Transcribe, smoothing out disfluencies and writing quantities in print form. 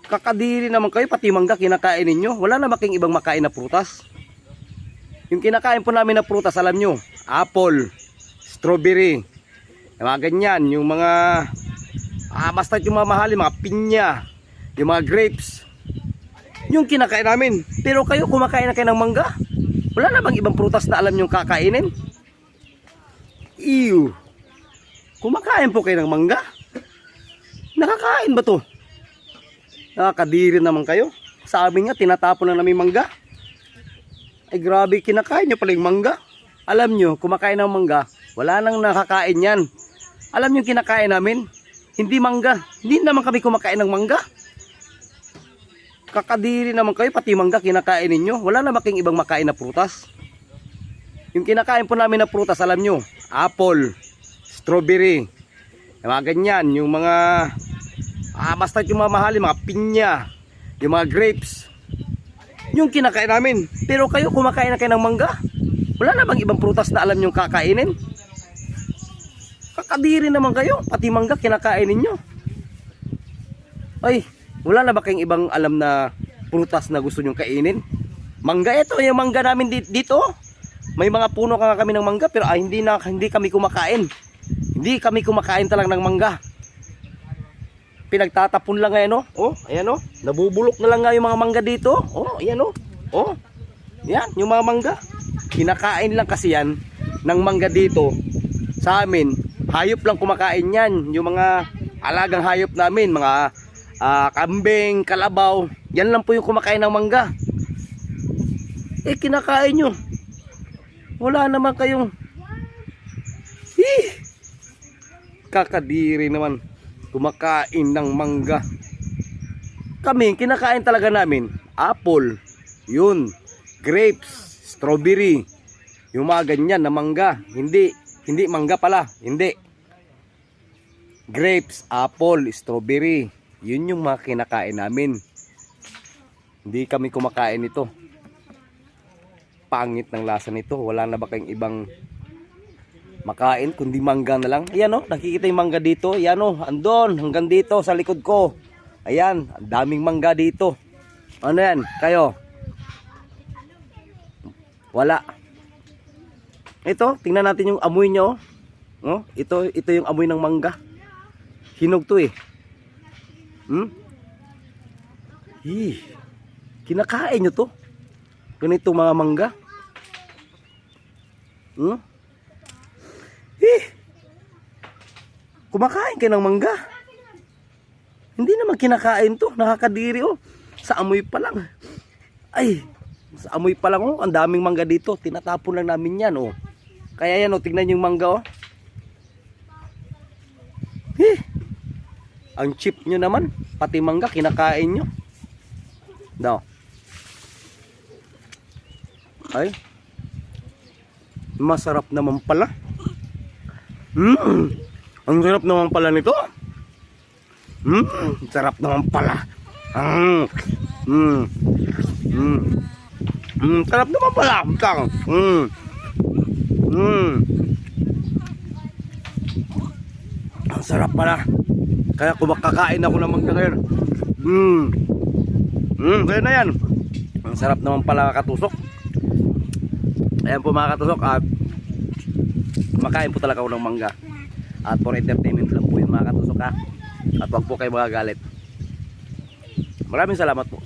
Kakadiri naman kayo, pati mangga kinakain ninyo. Wala na making ibang makain na prutas. Yung kinakain po namin na prutas, alam nyo, apple, strawberry, yung mga ganyan, yung mga basta yung mga mahal, yung mga pinya, yung mga grapes, yung kinakain namin. Pero kayo, kumakain na kayo ng mangga. Wala na bang ibang prutas na alam nyo kakainin? Ew. Kumakain po kayo ng mangga? Nakakain ba to? Nakakadiri naman kayo. Sa amin nga, tinatapon na namin mangga. Ay grabe, kinakain nyo pala yung mangga. Alam nyo, kumakain ng mangga, wala nang nakakain yan. Alam nyo kinakain namin? Hindi mangga. Hindi naman kami kumakain ng mangga. Kakadiri naman kayo, pati mangga kinakain ninyo. Wala na making ibang makain na prutas. Yung kinakain po namin na prutas, alam nyo, apple, strawberry, yung mga ganyan, yung mga basta yung mga mahal, yung mga pinya, yung mga grapes, yung kinakain namin. Pero kayo, kumakain na kayo ng mangga. Wala na bang ibang prutas na alam nyo kakainin? Kakadiri naman kayo, pati mangga kinakain ninyo. Ay, wala na ba kayong ibang alam na prutas na gusto nyo kainin? Mangga, ito yung mangga namin dito. May mga puno kami ng mangga, pero hindi kami kumakain. Hindi kami kumakain talaga ng mangga. Pinagtatapon lang ngayon, oh. Ayan, oh. Nabubulok na lang nga yung mga mangga dito. Oh, ayan, oh. Oh. Yan, yung mga mangga. Kinakain lang kasi yan ng mangga dito. Sa amin, hayop lang kumakain yan. Yung mga alagang hayop namin, mga kambing, kalabaw, yan lang po yung kumakain ng mangga. Eh, kinakain nyo. Wala naman kayong kakadiri naman kumakain ng mangga. Kami, kinakain talaga namin apple, yun, grapes, strawberry, yung mga ganyan na mangga. Hindi mangga pala, hindi. Grapes, apple, strawberry, yun yung mga kinakain namin. Hindi kami kumakain nito. Pangit ng lasa nito. Wala na ba kayong ibang makain kundi mangga na lang? Ayan, oh, nakikita yung mangga dito. Ayan, oh, andon hanggang dito sa likod ko. Ayan, ang daming mangga dito. Ano yan? Kayo? Wala. Ito, tingnan natin yung amoy nyo. Oh, ito yung amoy ng mangga. Hinog to eh. Kinakain nyo to. Ganito mga mangga. Kumakain kayo ng mangga. Hindi naman kinakain to. Nakakadiri, oh. Sa amoy pa lang. Ay, sa amoy pa lang, oh. Ang daming mangga dito. Tinatapon lang namin yan, oh. Kaya yan, oh. Tingnan yung mangga, oh. Ang cheap nyo naman. Pati mangga kinakain nyo. No. Ay, masarap naman pala. Ang sarap naman pala nito. Sarap naman pala. Sarap naman pala. Ang sarap pala. Kaya kumakakain ako ng mangga ngayon. Kaya na yan. Ang sarap naman pala katusok. Ayan po mga katusok, at makain po talaga ako ng mangga. At for entertainment lang po yung mga katusok, ha. At wag po kayo magagalit. Maraming salamat po.